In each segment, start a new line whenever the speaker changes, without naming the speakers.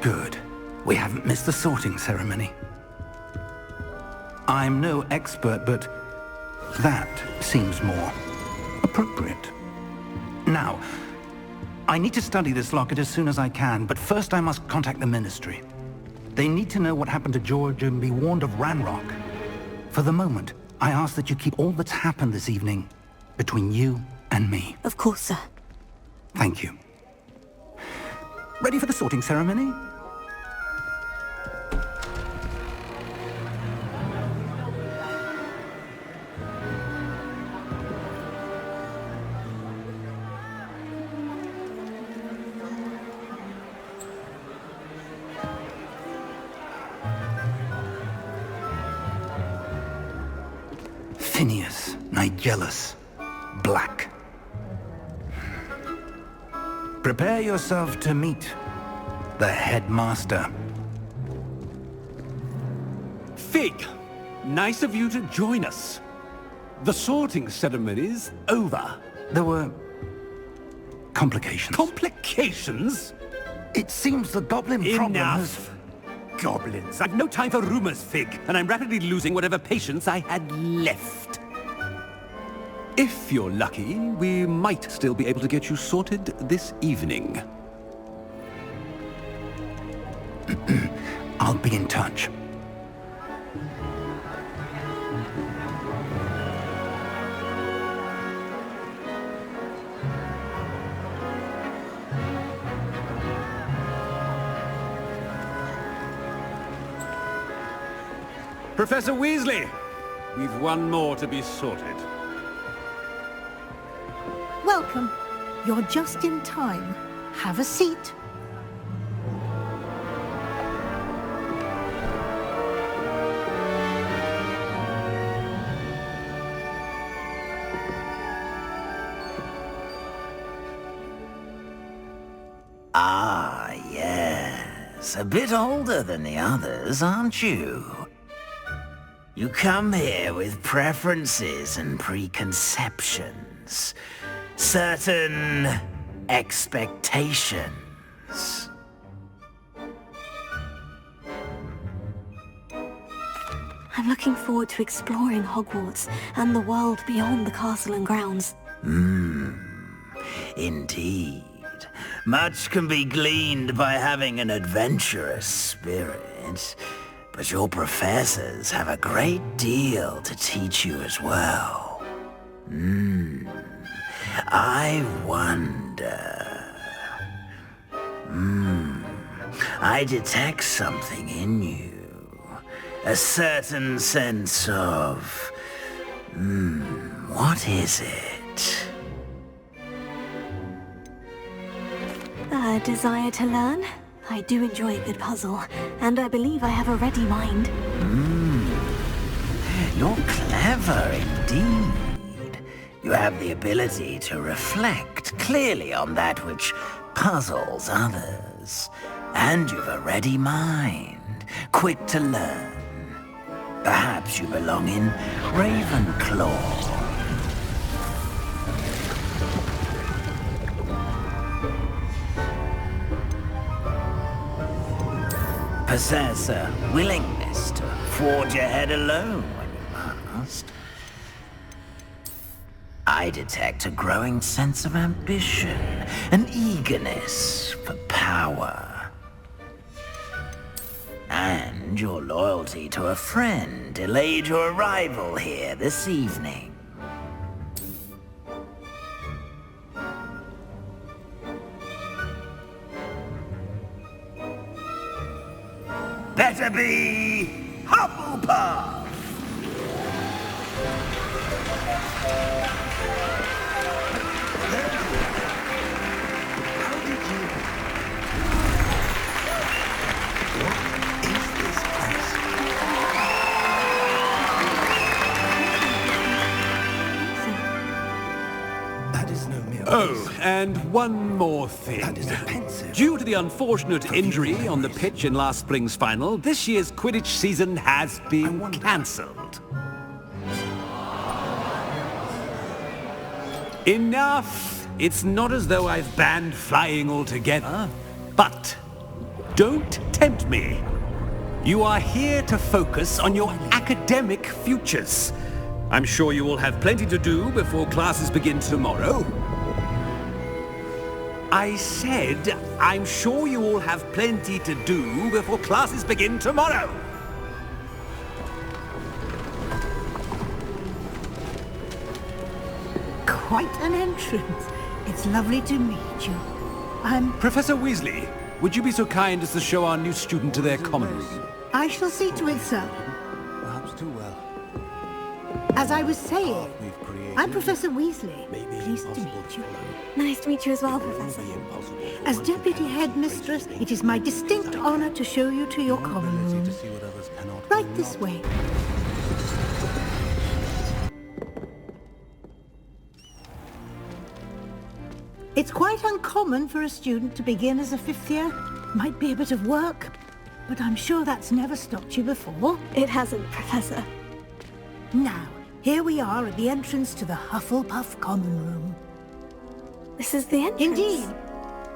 Good. We haven't missed the sorting ceremony. I'm no expert, but that seems more appropriate. Now, I need to study this locket as soon as I can, but first I must contact the Ministry. They need to know what happened to George and be warned of Ranrock. For the moment, I ask that you keep all that's happened this evening between you and me.
Of course, sir.
Thank you. Ready for the sorting ceremony? Phineas, Nigellus, Black. Prepare yourself to meet the headmaster.
Fig, nice of you to join us. The sorting ceremony's over.
There were complications.
Complications?
It seems the goblin problem has...
Enough! Goblins. I've no time for rumors, Fig, and I'm rapidly losing whatever patience I had left. If you're lucky, we might still be able to get you sorted this evening.
I'll be in touch.
Professor Weasley, we've one more to be sorted.
Welcome. You're just in time. Have a seat.
Ah, yes. A bit older than the others, aren't you? You come here with preferences and preconceptions. Certain expectations.
I'm looking forward to exploring Hogwarts and the world beyond the castle and grounds.
Indeed. Much can be gleaned by having an adventurous spirit, but your professors have a great deal to teach you as well. I wonder... I detect something in you. A certain sense of... what is it?
A desire to learn? I do enjoy a good puzzle, and I believe I have a ready mind.
You're clever indeed. You have the ability to reflect clearly on that which puzzles others. And you've a ready mind, quick to learn. Perhaps you belong in Ravenclaw. Possess a willingness to forge ahead alone when you must. I detect a growing sense of ambition, an eagerness for power. And your loyalty to a friend delayed your arrival here this evening. Better be Hufflepuff!
Oh, and one more thing.
That is offensive.
Due to the unfortunate injury on the pitch in last spring's final, this year's Quidditch season has been cancelled. Enough! It's not as though I've banned flying altogether, but Don't tempt me. You are here to focus on your academic futures. I'm sure you will have plenty to do before classes begin tomorrow. I said, I'm sure you all have plenty to do before classes begin tomorrow.
Quite an entrance. It's lovely to meet you.
Professor Weasley, would you be so kind as to show our new student to their common room?
I shall see to it, sir.
Perhaps too well.
As I was saying, I'm Professor Weasley. Pleased to meet you.
Nice to meet you as well, Professor.
As Deputy Headmistress, it is my distinct honor to show you to your common room. Right this way. It's quite uncommon for a student to begin as a fifth year. Might be a bit of work, but I'm sure that's never stopped you before.
It hasn't, Professor.
Now, here we are at the entrance to the Hufflepuff common room.
This is the entrance.
Indeed.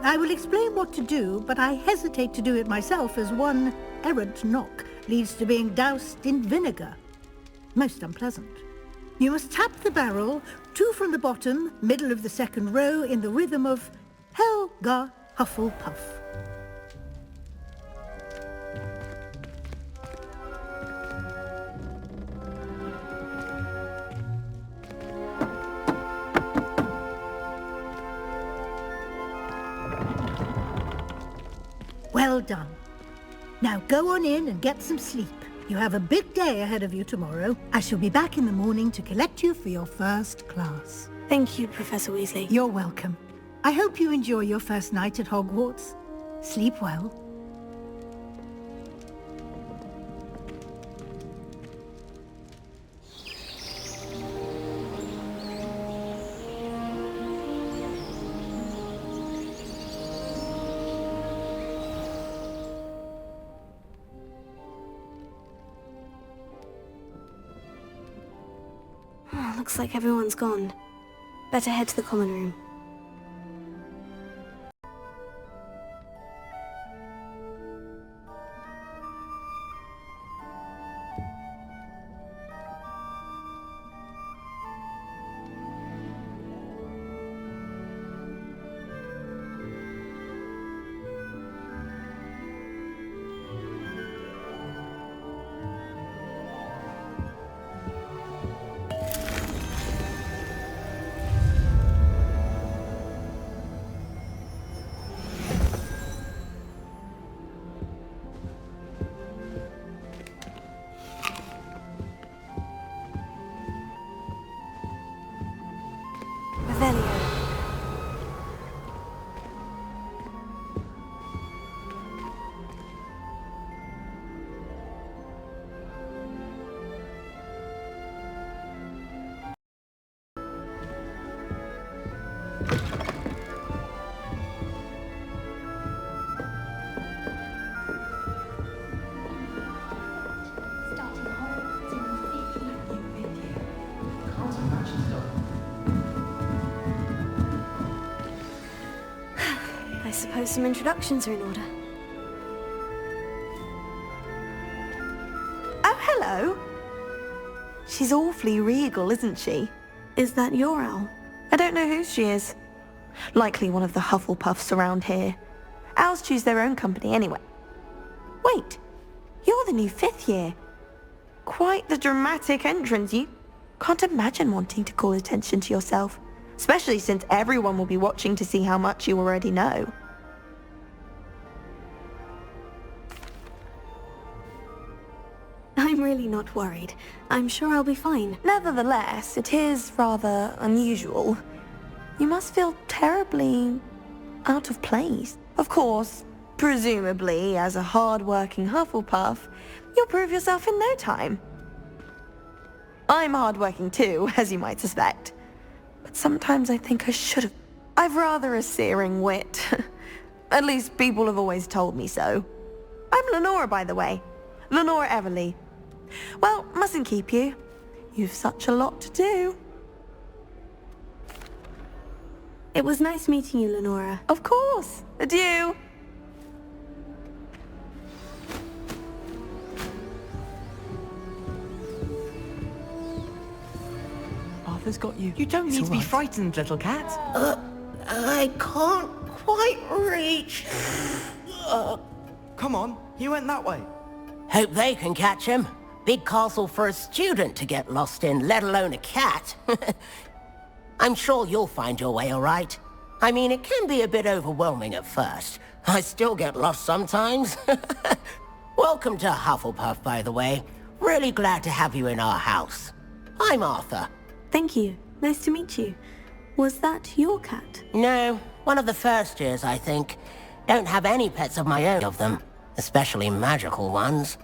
I will explain what to do, but I hesitate to do it myself as one errant knock leads to being doused in vinegar. Most unpleasant. You must tap the barrel, 2 from the bottom, middle of the second row, in the rhythm of Helga Hufflepuff. Well done. Now go on in and get some sleep. You have a big day ahead of you tomorrow. I shall be back in the morning to collect you for your first class.
Thank you, Professor Weasley.
You're welcome. I hope you enjoy your first night at Hogwarts. Sleep well.
Looks like everyone's gone. Better head to the common room. I suppose some introductions are in order.
Oh, hello. She's awfully regal, isn't she?
Is that your owl?
I don't know who she is. Likely one of the Hufflepuffs around here. Owls choose their own company anyway. Wait, you're the new 5th year. Quite the dramatic entrance. You can't imagine wanting to call attention to yourself, especially since everyone will be watching to see how much you already know.
I'm really not worried. I'm sure I'll be fine.
Nevertheless, it is rather unusual. You must feel terribly out of place. Of course, presumably, as a hard-working Hufflepuff, you'll prove yourself in no time. I'm hard-working too, as you might suspect. But sometimes I think I should have. I've rather a searing wit. At least people have always told me so. I'm Lenora, by the way. Lenora Everly. Well, mustn't keep you. You've such a lot to do.
It was nice meeting you, Lenora.
Of course. Adieu. Arthur's got you.
You don't need to be frightened, little cat.
I can't quite reach.
Come on, he went that way.
Hope they can catch him. Big castle for a student to get lost in, let alone a cat. I'm sure you'll find your way all right. I mean, it can be a bit overwhelming at first. I still get lost sometimes. Welcome to Hufflepuff, by the way. Really glad to have you in our house. I'm Arthur.
Thank you. Nice to meet you. Was that your cat?
No, one of the first years, I think. Don't have any pets of my own of them, especially magical ones.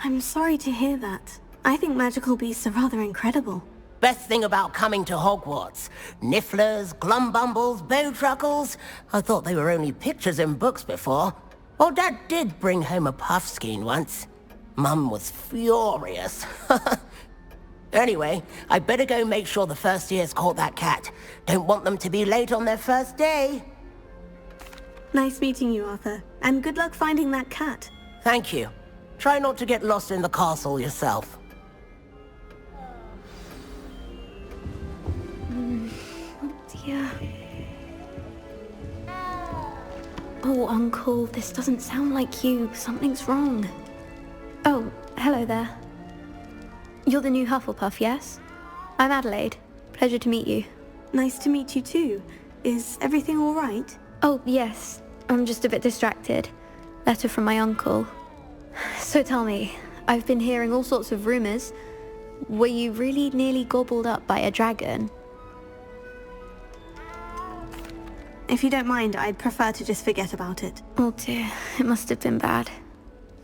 I'm sorry to hear that. I think magical beasts are rather incredible.
Best thing about coming to Hogwarts. Nifflers, glumbumbles, bowtruckles. I thought they were only pictures in books before. Well, Dad did bring home a puffskein once. Mum was furious. Anyway, I better go make sure the first years caught that cat. Don't want them to be late on their first day.
Nice meeting you, Arthur. And good luck finding that cat.
Thank you. Try not to get lost in the castle yourself.
Dear. Oh, Uncle, this doesn't sound like you. Something's wrong. Oh, hello there. You're the new Hufflepuff, yes? I'm Adelaide. Pleasure to meet you. Nice to meet you too. Is everything all right? Oh, yes. I'm just a bit distracted. Letter from my uncle. So tell me, I've been hearing all sorts of rumors. Were you really nearly gobbled up by a dragon? If you don't mind, I'd prefer to just forget about it. Oh dear, it must have been bad.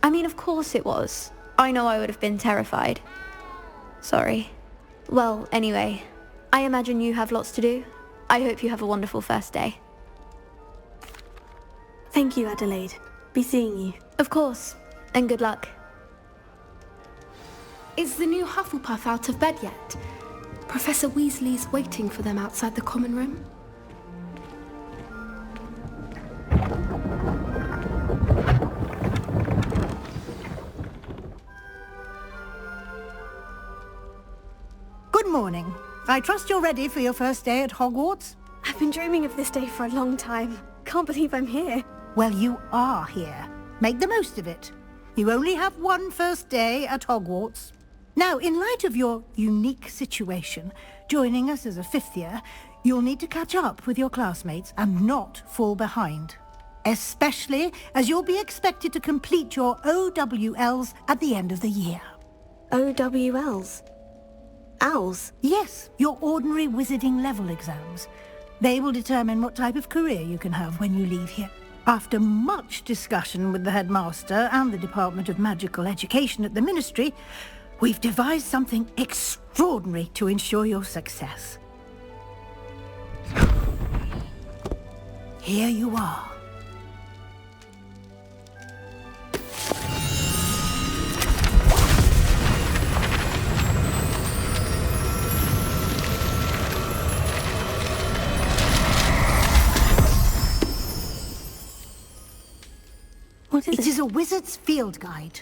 I mean, of course it was. I know I would have been terrified. Sorry. Well, anyway, I imagine you have lots to do. I hope you have a wonderful first day. Thank you, Adelaide. Be seeing you. Of course. And good luck.
Is the new Hufflepuff out of bed yet? Professor Weasley's waiting for them outside the common room.
Good morning. I trust you're ready for your first day at Hogwarts?
I've been dreaming of this day for a long time. Can't believe I'm here.
Well, you are here. Make the most of it. You only have one first day at Hogwarts. Now, in light of your unique situation, joining us as a fifth year, you'll need to catch up with your classmates and not fall behind. Especially as you'll be expected to complete your OWLs at the end of the year.
OWLs? Owls?
Yes, your ordinary wizarding level exams. They will determine what type of career you can have when you leave here. After much discussion with the headmaster and the Department of Magical Education at the Ministry, we've devised something extraordinary to ensure your success. Here you are.
What is it?
It is a wizard's field guide.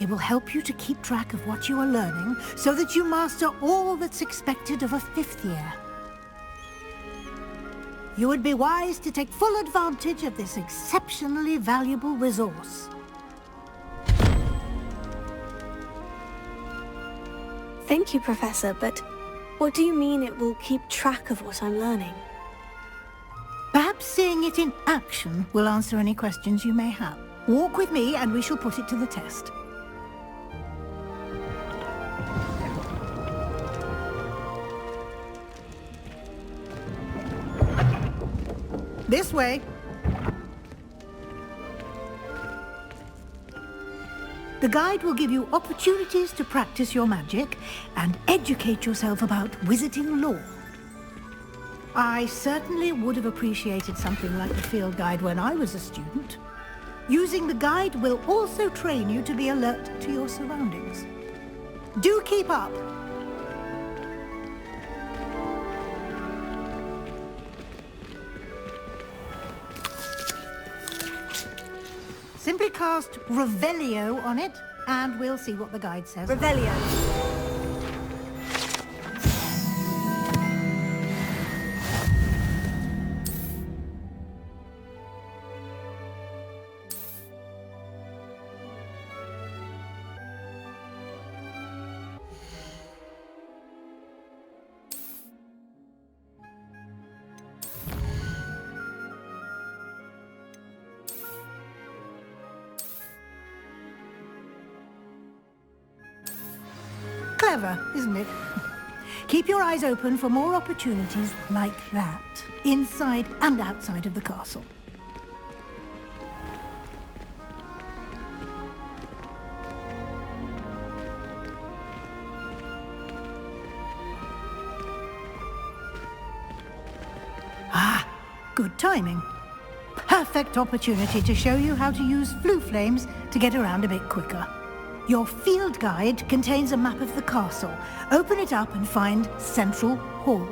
It will help you to keep track of what you are learning so that you master all that's expected of a fifth year. You would be wise to take full advantage of this exceptionally valuable resource.
Thank you, Professor, but what do you mean it will keep track of what I'm learning?
Perhaps seeing it in action will answer any questions you may have. Walk with me and we shall put it to the test. This way. The guide will give you opportunities to practice your magic and educate yourself about wizarding lore. I certainly would have appreciated something like a field guide when I was a student. Using the guide will also train you to be alert to your surroundings. Do keep up! Simply cast Revelio on it, and we'll see what the guide says.
Revelio.
clever, isn't it? Keep your eyes open for more opportunities like that, inside and outside of the castle. Ah, good timing. Perfect opportunity to show you how to use flue flames to get around a bit quicker. Your field guide contains a map of the castle. Open it up and find Central Hall.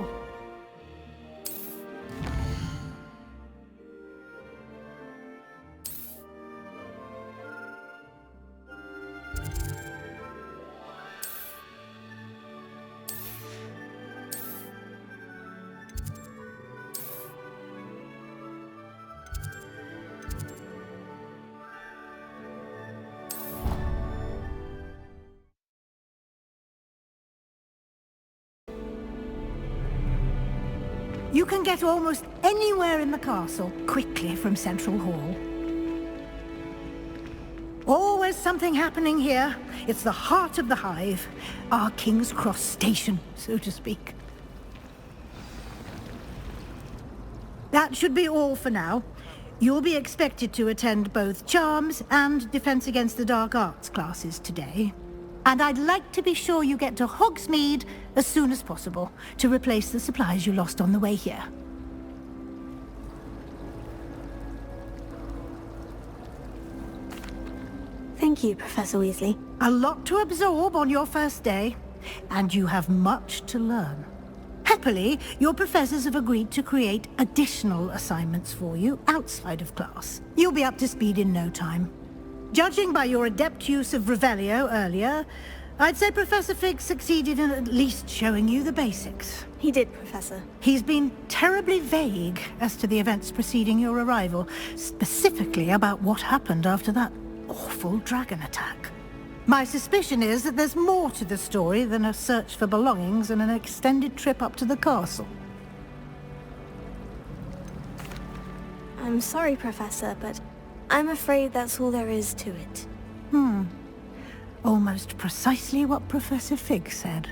You can get almost anywhere in the castle quickly from Central Hall. Always something happening here. It's the heart of the hive, our King's Cross station, so to speak. That should be all for now. You'll be expected to attend both Charms and Defense Against the Dark Arts classes today. And I'd like to be sure you get to Hogsmeade as soon as possible to replace the supplies you lost on the way here.
Thank you, Professor Weasley.
A lot to absorb on your first day, and you have much to learn. Happily, your professors have agreed to create additional assignments for you outside of class. You'll be up to speed in no time. Judging by your adept use of Revelio earlier, I'd say Professor Fig succeeded in at least showing you the basics.
He did, Professor.
He's been terribly vague as to the events preceding your arrival, specifically about what happened after that awful dragon attack. My suspicion is that there's more to the story than a search for belongings and an extended trip up to the castle.
I'm sorry, Professor, but I'm afraid that's all there is to it.
Almost precisely what Professor Fig said.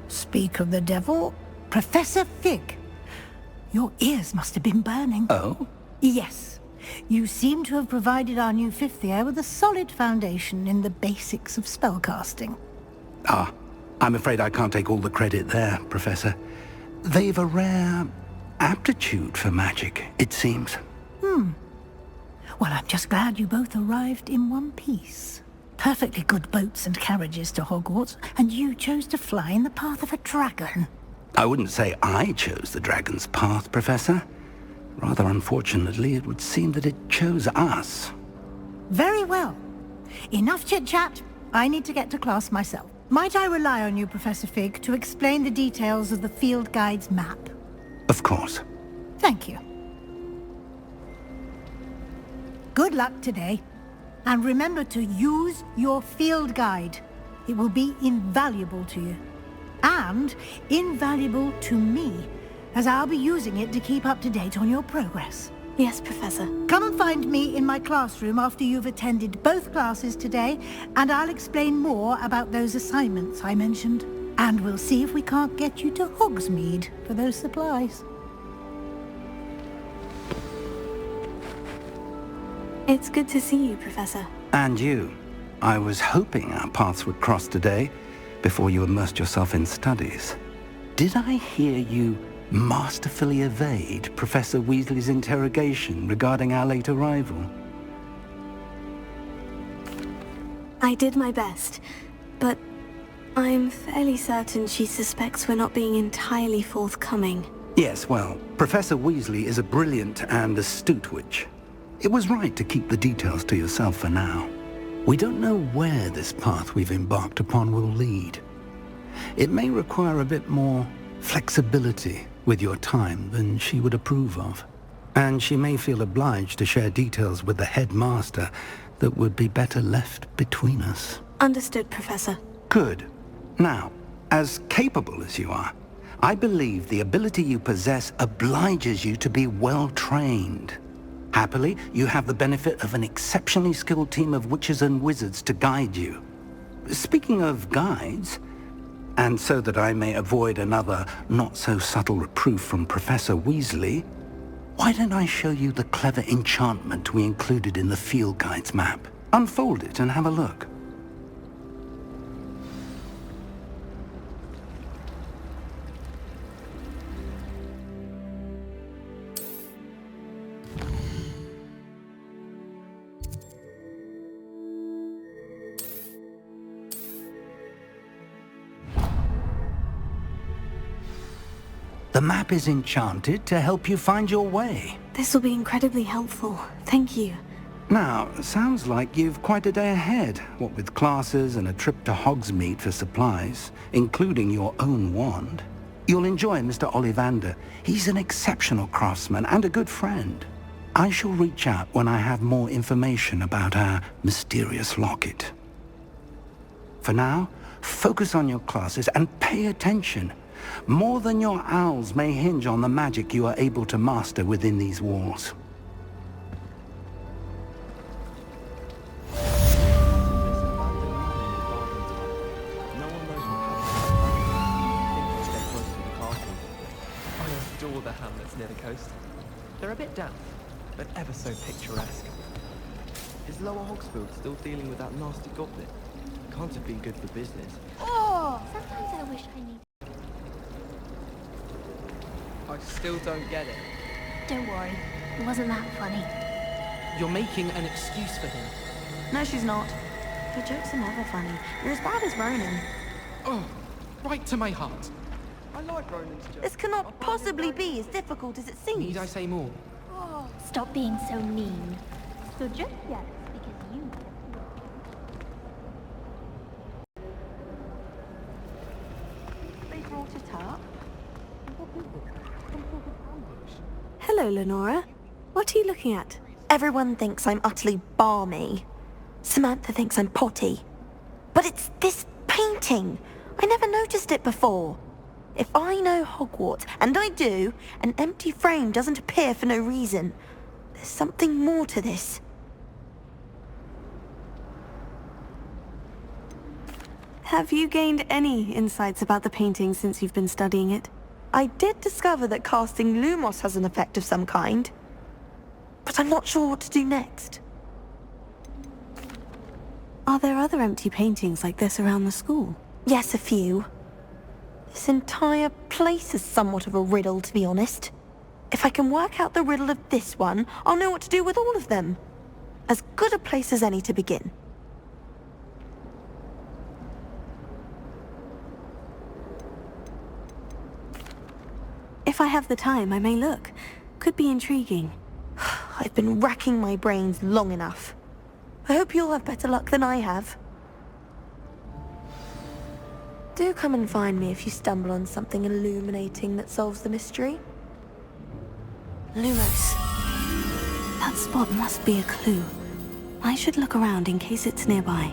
Speak of the devil, Professor Fig. Your ears must have been burning.
Oh?
Yes. You seem to have provided our new fifth year with a solid foundation in the basics of spellcasting.
Ah, I'm afraid I can't take all the credit there, Professor. They've a rare aptitude for magic, it seems.
Well, I'm just glad you both arrived in one piece. Perfectly good boats and carriages to Hogwarts, and you chose to fly in the path of a dragon.
I wouldn't say I chose the dragon's path, Professor. Rather unfortunately, it would seem that it chose us.
Very well. Enough chit-chat. I need to get to class myself. Might I rely on you, Professor Fig, to explain the details of the field guide's map?
Of course.
Thank you. Good luck today. And remember to use your field guide. It will be invaluable to you. And invaluable to me, as I'll be using it to keep up to date on your progress.
Yes, Professor.
Come and find me in my classroom after you've attended both classes today, and I'll explain more about those assignments I mentioned. And we'll see if we can't get you to Hogsmeade for those supplies.
It's good to see you, Professor.
And you. I was hoping our paths would cross today, before you immersed yourself in studies. Did I hear you masterfully evade Professor Weasley's interrogation regarding our late arrival?
I did my best, but I'm fairly certain she suspects we're not being entirely forthcoming.
Yes, well, Professor Weasley is a brilliant and astute witch. It was right to keep the details to yourself for now. We don't know where this path we've embarked upon will lead. It may require a bit more flexibility with your time than she would approve of. And she may feel obliged to share details with the headmaster that would be better left between us.
Understood, Professor.
Good. Now, as capable as you are, I believe the ability you possess obliges you to be well trained. Happily, you have the benefit of an exceptionally skilled team of witches and wizards to guide you. Speaking of guides, and so that I may avoid another not-so-subtle reproof from Professor Weasley, why don't I show you the clever enchantment we included in the field guide's map? Unfold it and have a look. The map is enchanted to help you find your way.
This will be incredibly helpful. Thank you.
Now, sounds like you've quite a day ahead, what with classes and a trip to Hogsmeade for supplies, including your own wand. You'll enjoy Mr. Ollivander. He's an exceptional craftsman and a good friend. I shall reach out when I have more information about our mysterious locket. For now, focus on your classes and pay attention. More than your owls may hinge on the magic you are able to master within these walls.
I adore the hamlets near the coast. They're a bit damp, but ever so picturesque. Is Lower Hogsfield still dealing with that nasty goblet? Can't have been good for business.
Oh, sometimes I wish I need...
I still don't get it.
Don't worry, it wasn't that funny.
You're making an excuse for him.
No, she's not. Her jokes are never funny. You're as bad as Ronan.
Oh, right to my heart. I like Ronan's jokes.
This cannot possibly be as difficult as it seems.
Need I say more?
Oh, stop being so mean. So just yes, because you...
They brought it up.
Hello, Lenora. What are you looking at?
Everyone thinks I'm utterly balmy. Samantha thinks I'm potty. But it's this painting. I never noticed it before. If I know Hogwarts, and I do, an empty frame doesn't appear for no reason. There's something more to this.
Have you gained any insights about the painting since you've been studying it?
I did discover that casting Lumos has an effect of some kind. But I'm not sure what to do next.
Are there other empty paintings like this around the school?
Yes, a few. This entire place is somewhat of a riddle, to be honest. If I can work out the riddle of this one, I'll know what to do with all of them. As good a place as any to begin.
If I have the time, I may look. Could be intriguing.
I've been racking my brains long enough. I hope you'll have better luck than I have. Do come and find me if you stumble on something illuminating that solves the mystery.
Lumos. That spot must be a clue. I should look around in case it's nearby.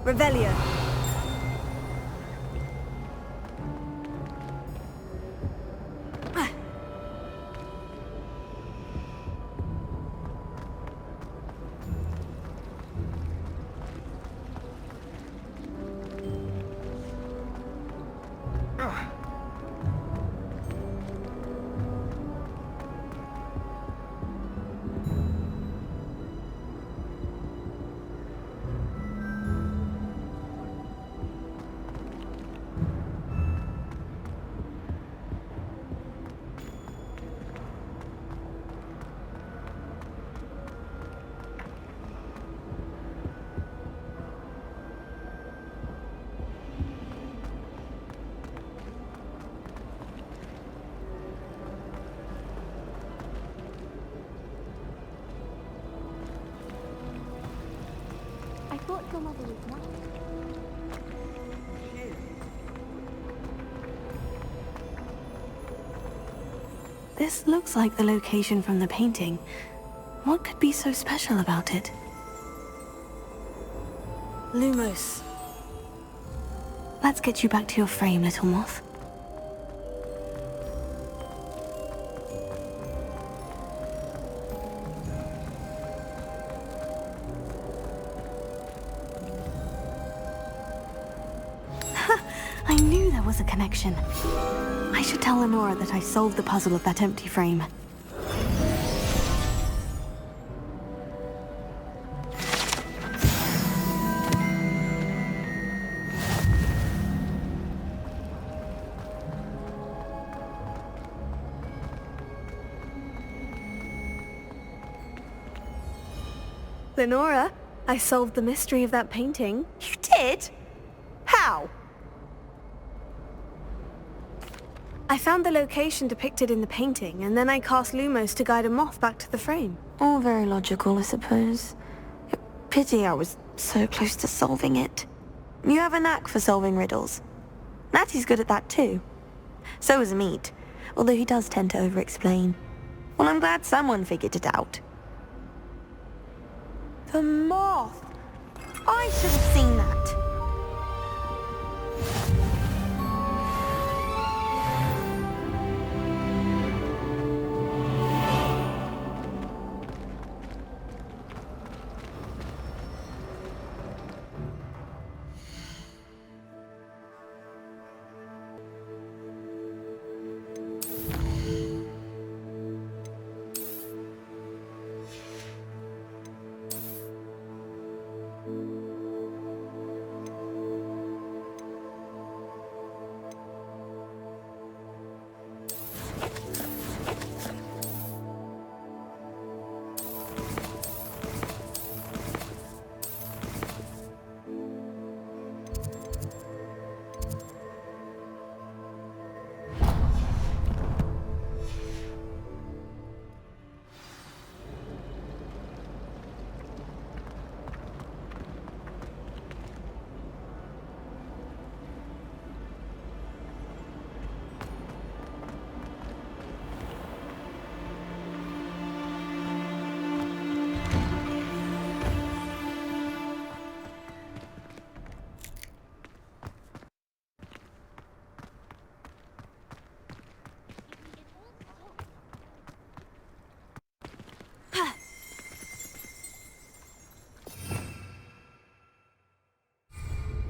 Revelio.
thought your mother was nice.
This looks like the location from the painting. What could be so special about it? Lumos. Let's get you back to your frame, little moth. I knew there was a connection. I should tell Lenora that I solved the puzzle of that empty frame. Lenora, I solved the mystery of that painting. You did? How? I found the location depicted in the painting, and then I cast Lumos to guide a moth back to the frame. All very logical, I suppose. Pity I was so close to solving it. You have a knack for solving riddles. Natty's good at that too. So is Meat, although he does tend to over-explain. Well, I'm glad someone figured it out. The moth! I should have seen that.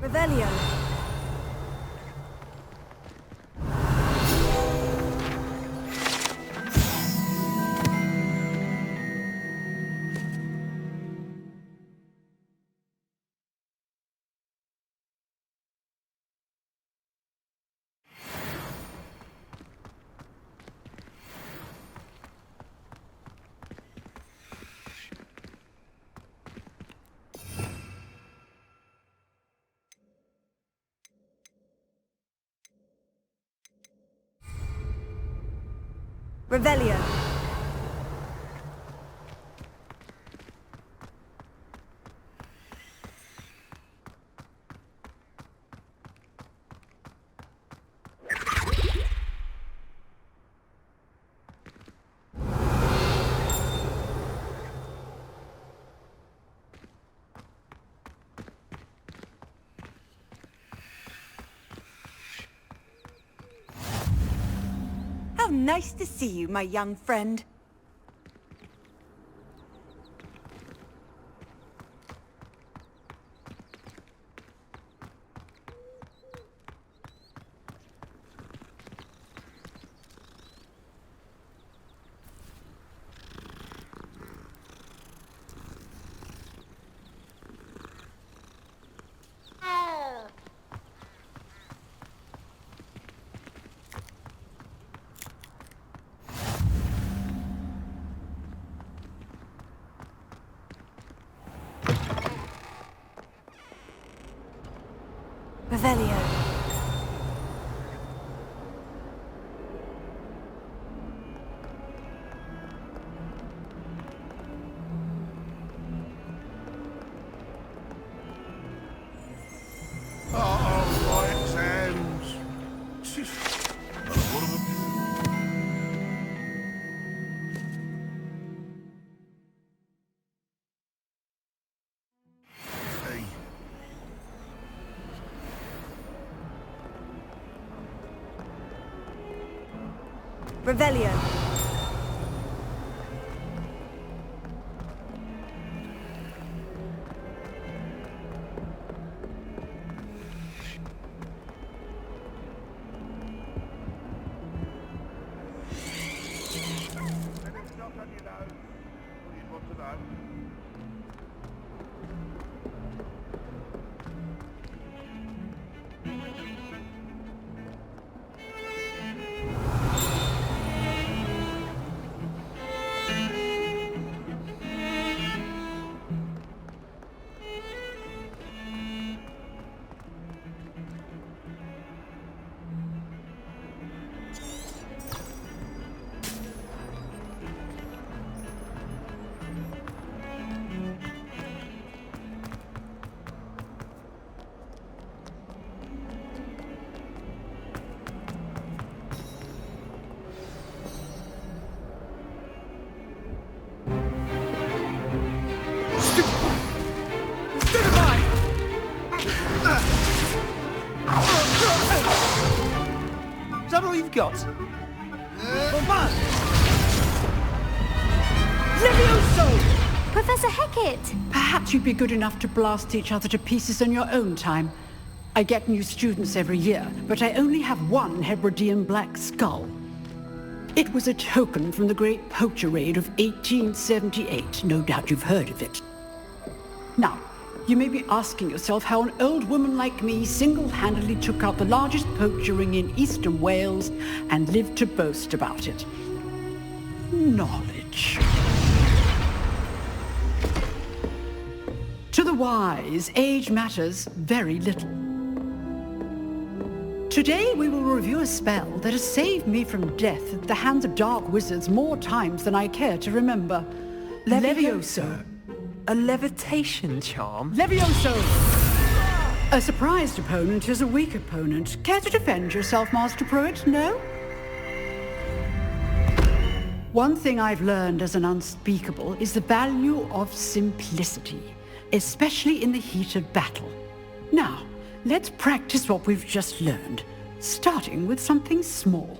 Revelio. Revelio.
How nice to see you, my young friend. Revelio. Revelio.
Is that all you've got?
Levioso!
Professor Hecat!
Perhaps you'd be good enough to blast each other to pieces in your own time. I get new students every year, but I only have one Hebridean black skull. It was a token from the Great Poacher Raid of 1878. No doubt you've heard of it. Now, you may be asking yourself how an old woman like me single-handedly took out the largest poacher ring in eastern Wales and lived to boast about it. Knowledge. To the wise, age matters very little. Today we will review a spell that has saved me from death at the hands of dark wizards more times than I care to remember. Levioso.
A levitation charm?
Levioso! A surprised opponent is a weak opponent. Care to defend yourself, Master Pruitt? No? One thing I've learned as an unspeakable is the value of simplicity, especially in the heat of battle. Now, let's practice what we've just learned, starting with something small.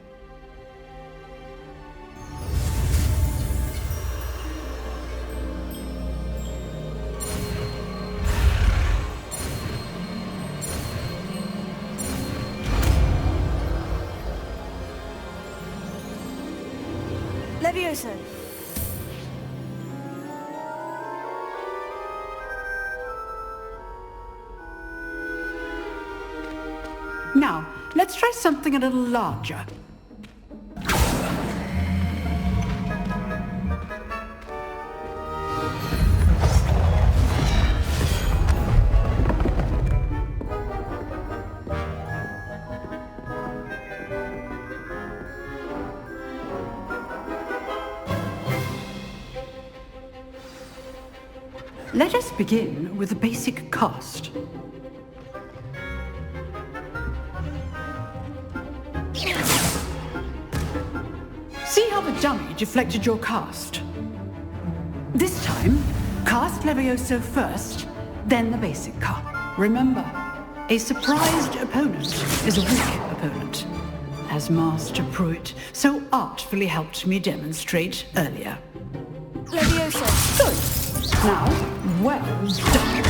Levioso.
Now, let's try something a little larger. Let us begin with the basic cast. See how the dummy deflected your cast? This time, cast Levioso first, then the basic cast. Remember, a surprised opponent is a weak opponent, as Master Pruitt so artfully helped me demonstrate earlier.
Levioso.
Good. Now, well done.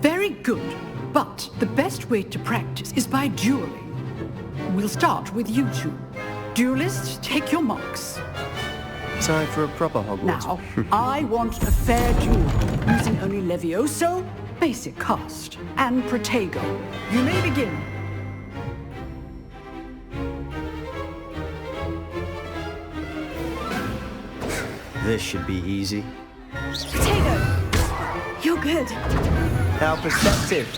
Very good, but the best way to practice is by dueling. We'll start with you two. Duelists, take your marks.
Time for a proper Hogwarts.
Now, I want a fair duel, using only Levioso, basic cast, and Protego. You may begin.
This should be easy.
Protego. You're good.
How perceptive.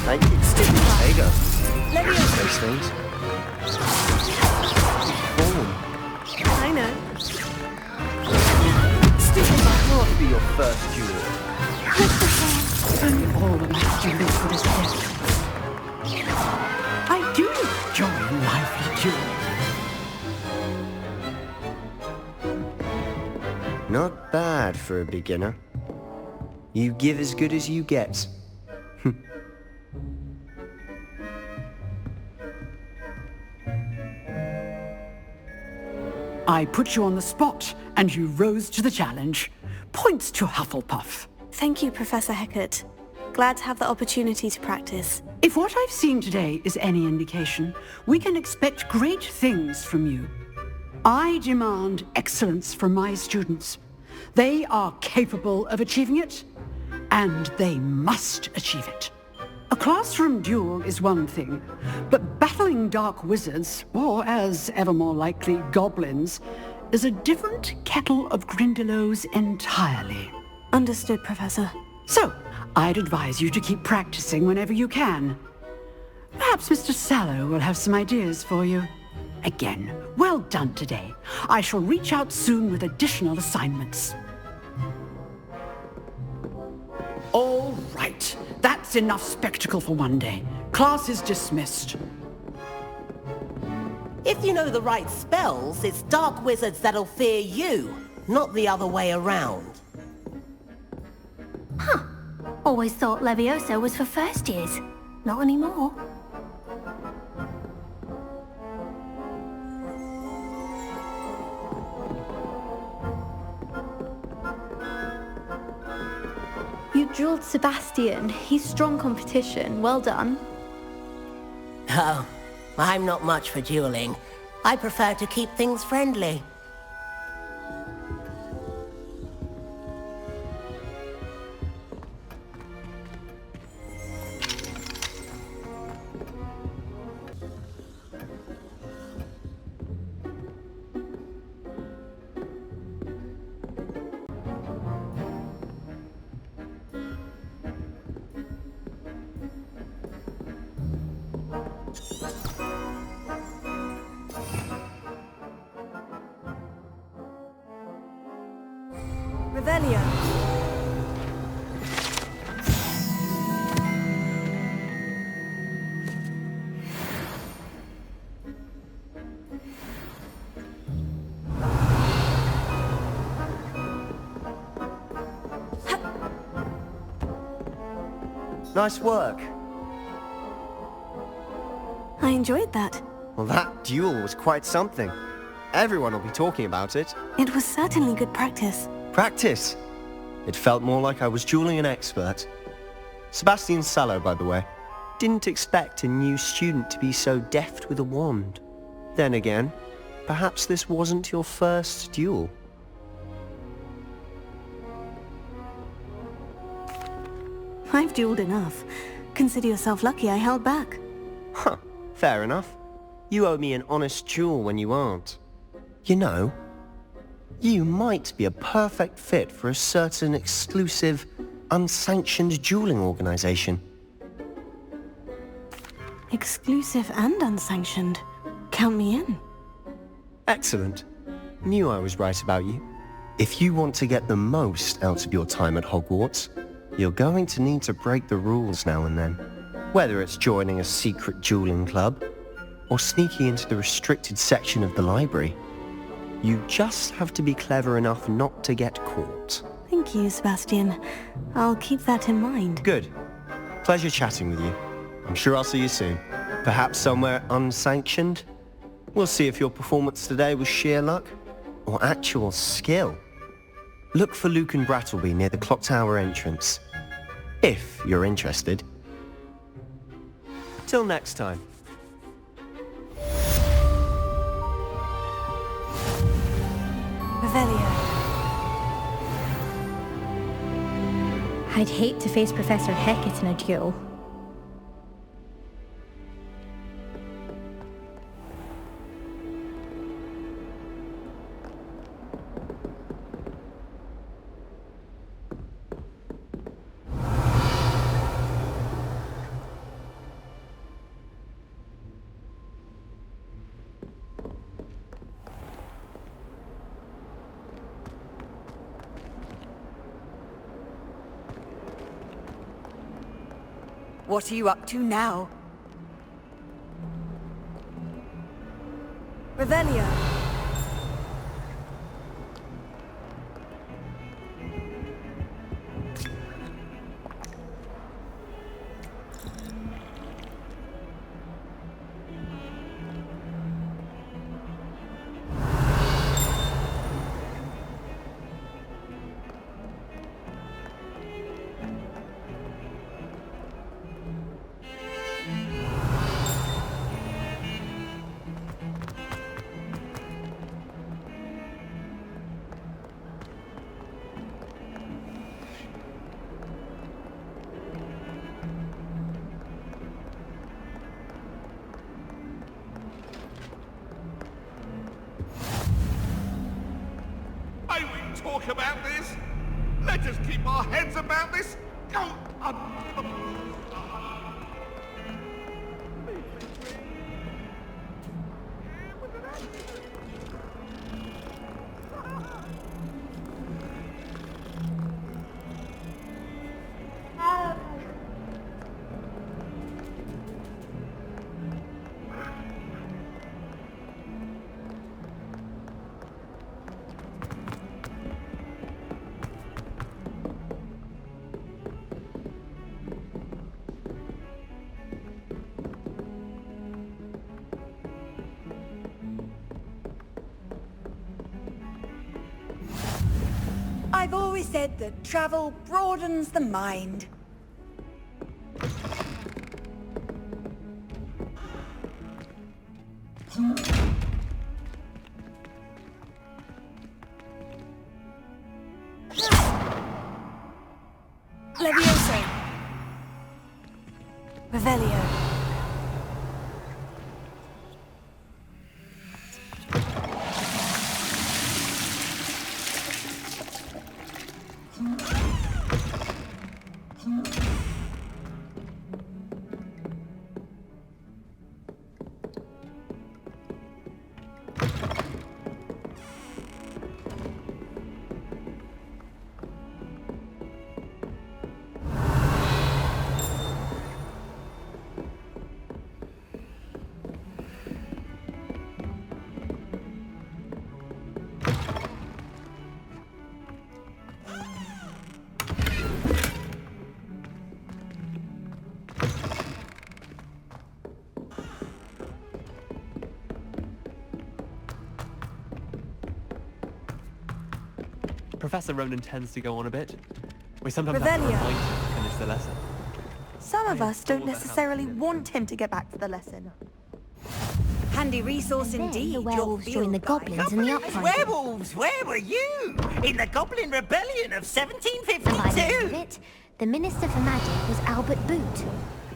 Thank you. There you go.
Levioso.
Those things. Form.
I know.
What would be your first duel?
Only all the master live for this test. I do enjoy lively dueling.
Not bad for a beginner. You give as good as you get.
I put you on the spot, and you rose to the challenge. Points to Hufflepuff.
Thank you, Professor Hecat. Glad to have the opportunity to practice.
If what I've seen today is any indication, we can expect great things from you. I demand excellence from my students. They are capable of achieving it, and they must achieve it. A classroom duel is one thing, but battling dark wizards, or as ever more likely, goblins, is a different kettle of Grindylows entirely.
Understood, Professor.
So, I'd advise you to keep practicing whenever you can. Perhaps Mr. Sallow will have some ideas for you. Again, well done today. I shall reach out soon with additional assignments. All right. That's enough spectacle for one day. Class is dismissed.
If you know the right spells, it's dark wizards that'll fear you, not the other way around.
Huh. Always thought Levioso was for first years. Not anymore.
You drilled Sebastian. He's strong competition. Well done.
Oh, I'm not much for dueling. I prefer to keep things friendly.
Revelio.
Nice work.
I enjoyed that.
Well, that duel was quite something. Everyone will be talking about it.
It was certainly good practice.
Practice? It felt more like I was dueling an expert. Sebastian Sallow, by the way. Didn't expect a new student to be so deft with a wand. Then again, perhaps this wasn't your first duel.
I've dueled enough. Consider yourself lucky I held back.
Huh, fair enough. You owe me an honest duel when you aren't. You know, you might be a perfect fit for a certain exclusive, unsanctioned dueling organization.
Exclusive and unsanctioned. Count me in.
Excellent. Knew I was right about you. If you want to get the most out of your time at Hogwarts, you're going to need to break the rules now and then. Whether it's joining a secret dueling club, or sneaking into the restricted section of the library. You just have to be clever enough not to get caught.
Thank you, Sebastian. I'll keep that in mind.
Good. Pleasure chatting with you. I'm sure I'll see you soon. Perhaps somewhere unsanctioned? We'll see if your performance today was sheer luck or actual skill. Look for Luke and Brattleby near the clock tower entrance. If you're interested. Till next time.
Revelio.
I'd hate to face Professor Hecat in a duel.
What are you up to now? Revelio.
talk about this? Let us keep our heads about this. Go on.
I've always said that travel broadens the mind. Levioso. Revelio.
Professor Ronan tends to go on a bit. We sometimes
Revelio.
have to remind him to finish the lesson.
Some of us don't necessarily want him to get back to the lesson.
Handy resource indeed.
The werewolves joined the goblins in the uprising.
Werewolves, where were you? In the Goblin Rebellion of
By the end of
1752?
it, the Minister for Magic was Albert Boot.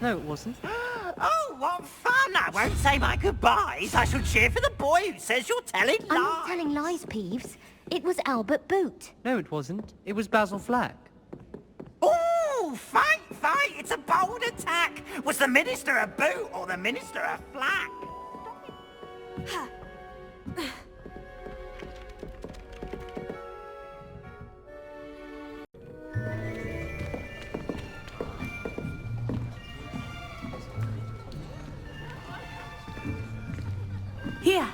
No, it wasn't.
Oh, what fun! I won't say my goodbyes. I shall cheer for the boy who says you're telling lies.
I'm not telling lies, Peeves. It was Albert Boot.
No, it wasn't. It was Basil Flack.
Ooh, fight, fight! It's a bold attack! Was the Minister a boot or the Minister a flack?
Here,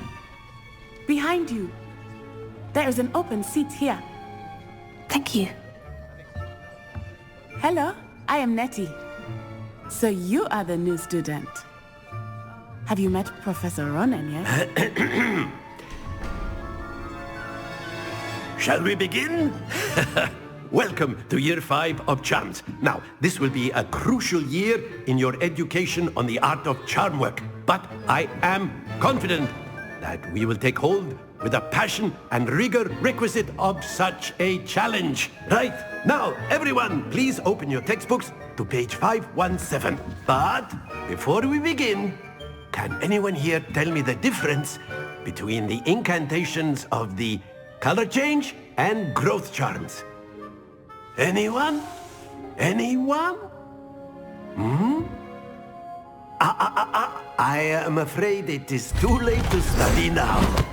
behind you. There is an open seat here.
Thank you.
Hello, I am Nettie. So you are the new student. Have you met Professor Ronan yet?
Shall we begin? Welcome to Year 5 of Charms. Now, this will be a crucial year in your education on the art of charm work. But I am confident that we will take hold with the passion and rigor requisite of such a challenge. Right, now, everyone, please open your textbooks to page 517. But before we begin, can anyone here tell me the difference between the incantations of the color change and growth charms? Anyone? Anyone? Hmm? I am afraid it is too late to study now.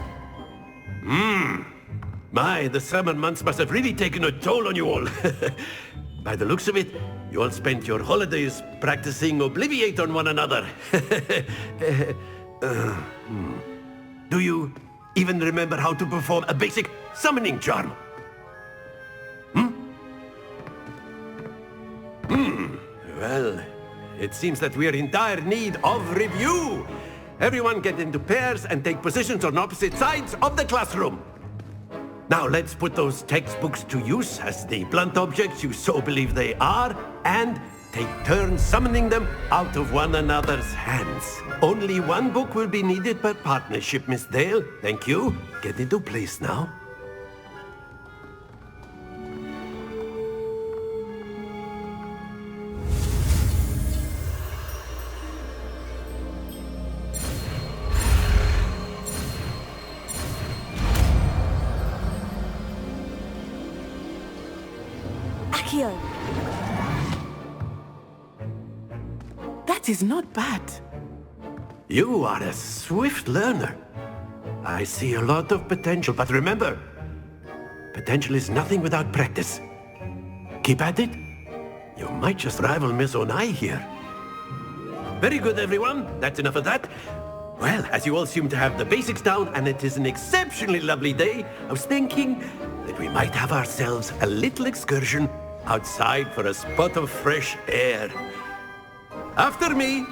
My, the summer months must have really taken a toll on you all. By the looks of it, you all spent your holidays practicing Obliviate on one another. Do you even remember how to perform a basic summoning charm? Well, it seems that we are in dire need of review. Everyone get into pairs and take positions on opposite sides of the classroom. Now let's put those textbooks to use as the blunt objects you so believe they are, and take turns summoning them out of one another's hands. Only one book will be needed per partnership, Miss Dale. Thank you. Get into place now.
Accio!
That is not bad.
You are a swift learner. I see a lot of potential, but remember, potential is nothing without practice. Keep at it. You might just rival Miss Onai here. Very good, everyone. That's enough of that. Well, as you all seem to have the basics down, and it is an exceptionally lovely day, I was thinking that we might have ourselves a little excursion outside for a spot of fresh air. After me!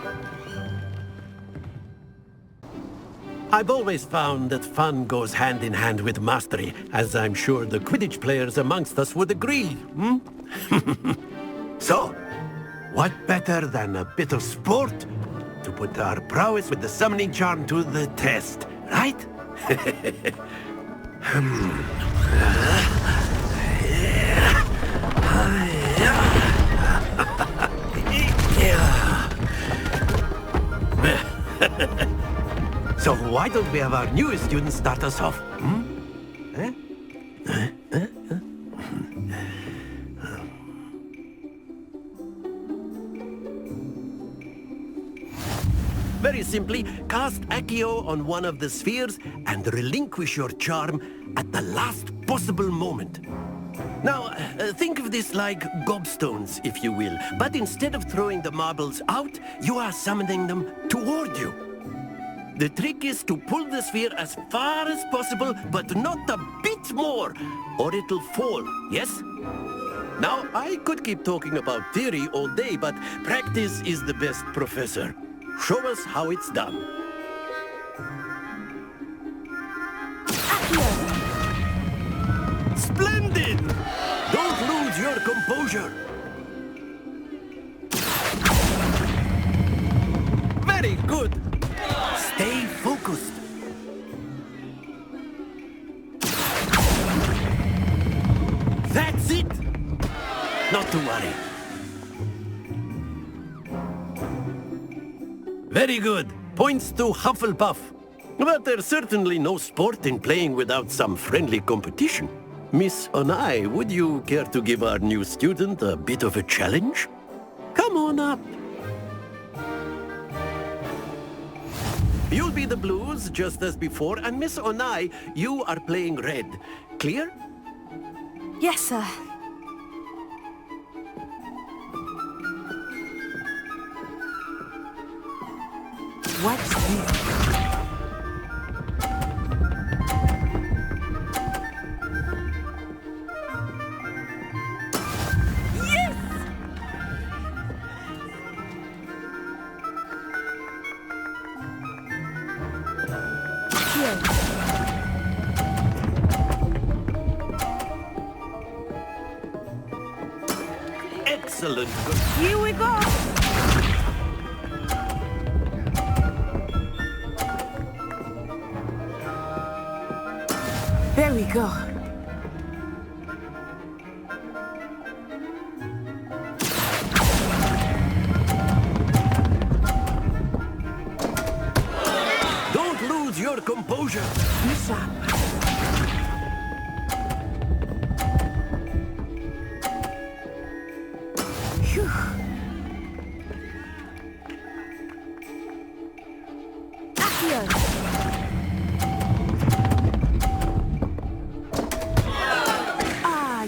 I've always found that fun goes hand in hand with mastery, as I'm sure the Quidditch players amongst us would agree, So, what better than a bit of sport to put our prowess with the summoning charm to the test, right? So why don't we have our newest student start us off? Very simply, cast Accio on one of the spheres and relinquish your charm at the last possible moment. Now, think of this like gobstones, if you will, but instead of throwing the marbles out, you are summoning them toward you. The trick is to pull the sphere as far as possible, but not a bit more, or it'll fall, yes? Now, I could keep talking about theory all day, but practice is the best professor. Show us how it's done. Splendid! Don't lose your composure. Very good. Stay focused. That's it. Not to worry. Very good. Points to Hufflepuff. But there's certainly no sport in playing without some friendly competition. Miss Onai, would you care to give our new student a bit of a challenge? Come on up. You'll be the blues, just as before, and Miss Onai, you are playing red. Clear?
Yes, sir.
What's this?
Excellent.
Here we go.
There we go.
Don't lose your composure.
Misha.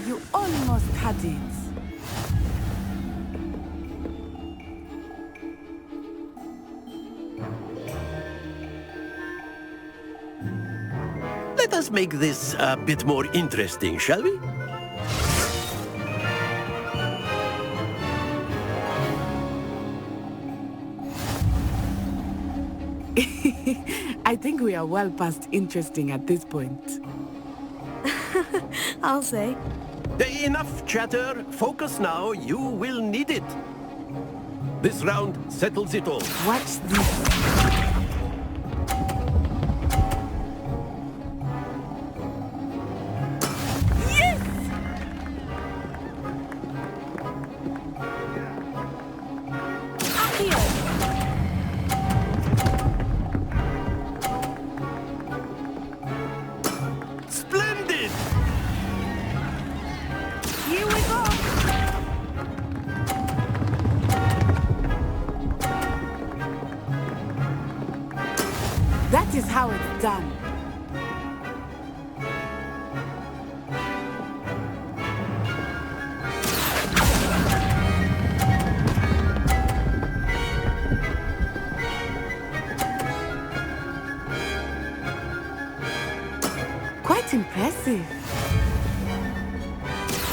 You almost had it.
Let us make this a bit more interesting, shall we?
I think we are well past interesting at this point.
I'll say.
Enough chatter. Focus now. You will need it. This round settles it all.
Watch this.
Splendid!
Here we go.
That is how it's done. Quite impressive.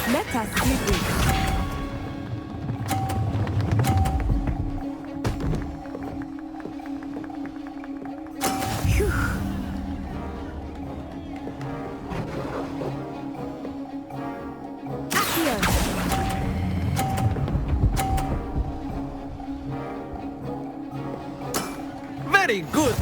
Let us see this. Phew. Accio.
Very good.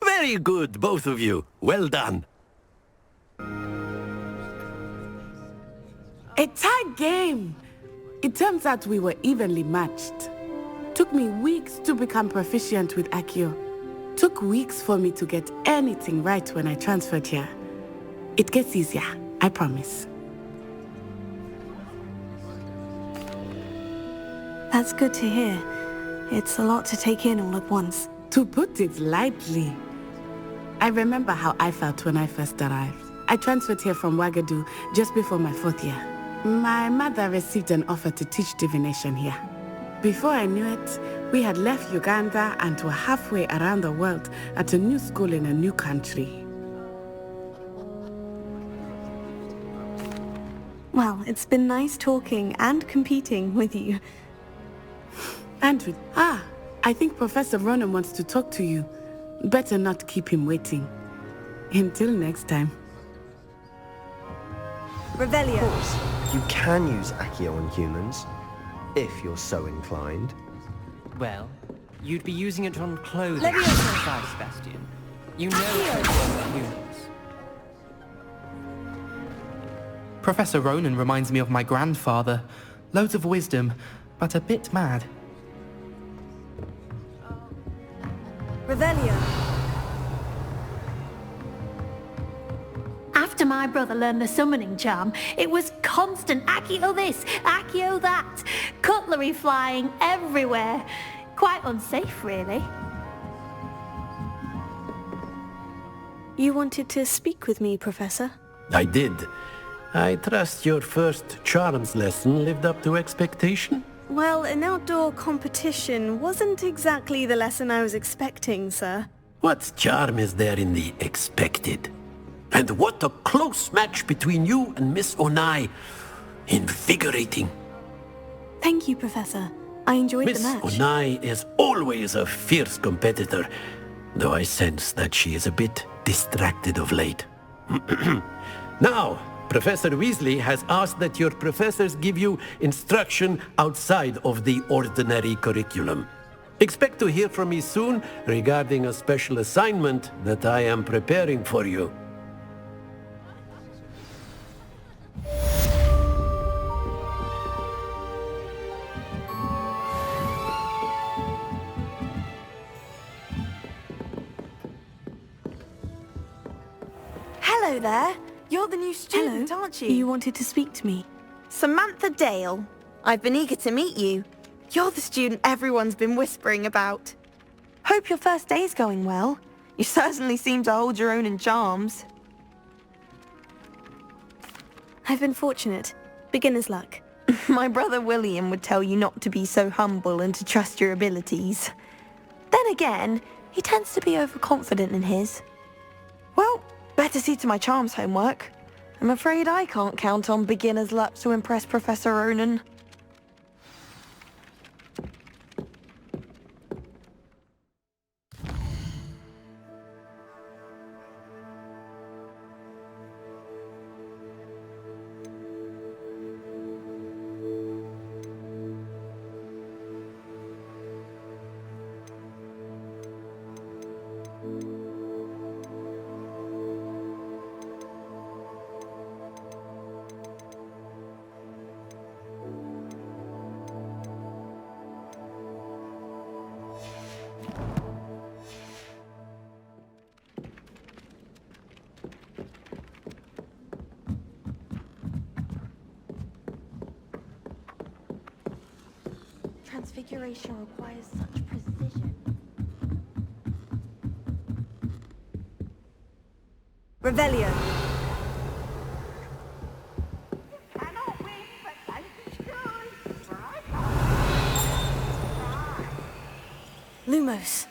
Very good, both of you. Well done.
A tight game. It turns out we were evenly matched. Took me weeks to become proficient with Accio. Took weeks for me to get anything right when I transferred here. It gets easier, I promise.
That's good to hear. It's a lot to take in all at once.
To put it lightly, I remember how I felt when I first arrived. I transferred here from Ouagadougou just before my 4th year. My mother received an offer to teach divination here. Before I knew it, we had left Uganda and were halfway around the world at a new school in a new country.
Well, it's been nice talking and competing with you.
And I think Professor Ronan wants to talk to you. Better not keep him waiting. Until next time.
Revelio. Of course, you can use Accio on humans, if you're so inclined.
Well, you'd be using it on clothing, Sebastian. You know humans.
Professor Ronan reminds me of my grandfather. Loads of wisdom, but a bit mad.
Revelio.
After my brother learned the summoning charm, it was constant Accio this, Accio that. Cutlery flying everywhere. Quite unsafe, really.
You wanted to speak with me, Professor?
I did. I trust your first charms lesson lived up to expectation?
Well, an outdoor competition wasn't exactly the lesson I was expecting, sir.
What charm is there in the expected? And what a close match between you and Miss Onai. Invigorating.
Thank you, Professor. I enjoyed
Miss
the match.
Onai is always a fierce competitor, though I sense that she is a bit distracted of late. Now, Professor Weasley has asked that your professors give you instruction outside of the ordinary curriculum. Expect to hear from me soon regarding a special assignment that I am preparing for you.
Hello there. You're the new student, aren't you?
You wanted to speak to me.
Samantha Dale. I've been eager to meet you. You're the student everyone's been whispering about. Hope your first day's going well. You certainly seem to hold your own in charms.
I've been fortunate. Beginner's luck.
My brother William would tell you not to be so humble and to trust your abilities. Then again, he tends to be overconfident in his. Well, better see to my charms homework. I'm afraid I can't count on beginner's luck to impress Professor Ronan.
transfiguration requires such precision. Revelio. Lumos.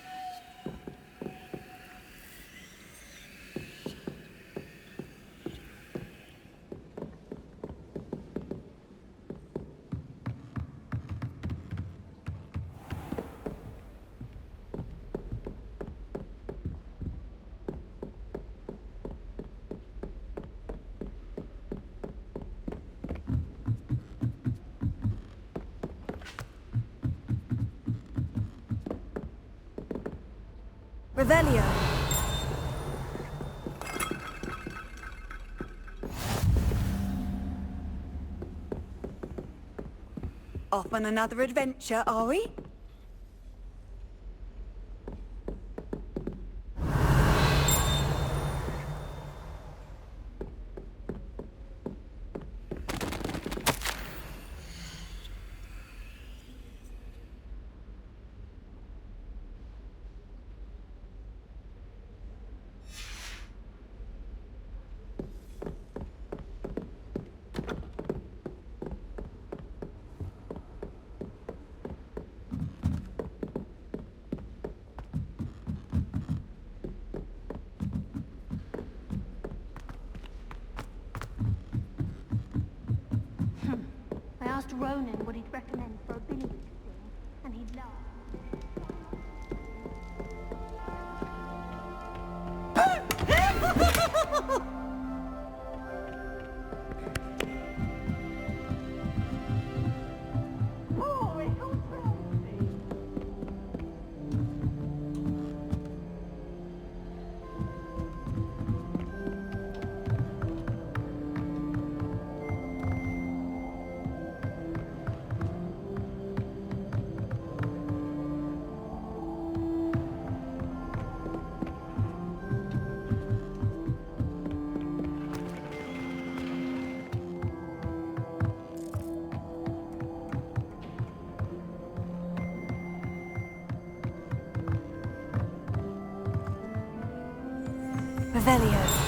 Revelio.
Off on another adventure, are we?
I asked Ronan what he'd recommend for a billy to sing, and he'd laugh.
Revelio.